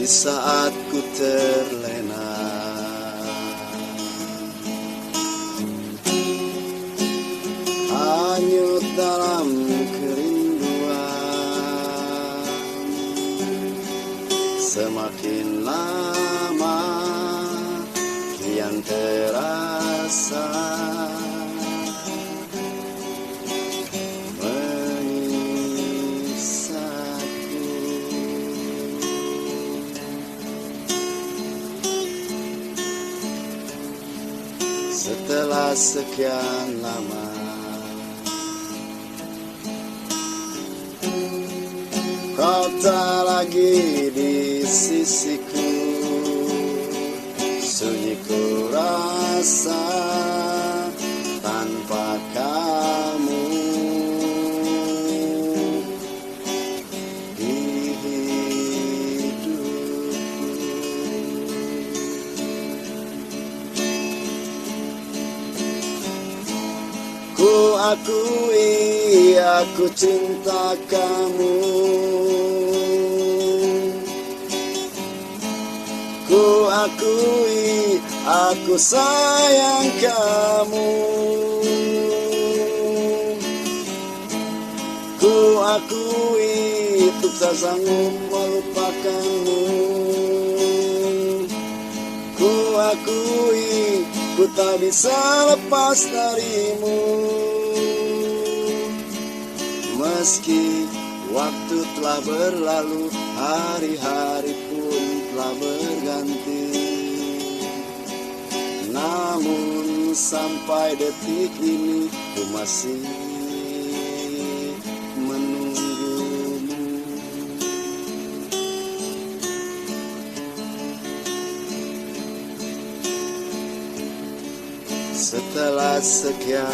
saat ku terlena. Hanyut dalam kerinduan, semakin lama kian terasa menyiksaku. Setelah sekian lama kau tak lagi di sisiku, sunyi ku rasa tanpa kamu di hidupku. Ku akui aku cinta kamu, ku akui aku sayang kamu, ku akui untuk tak sanggup melupakanmu, ku akui ku tak bisa lepas darimu. Meski waktu telah berlalu, hari-hari pun telah berganti, namun sampai detik ini ku masih menunggumu. Setelah sekian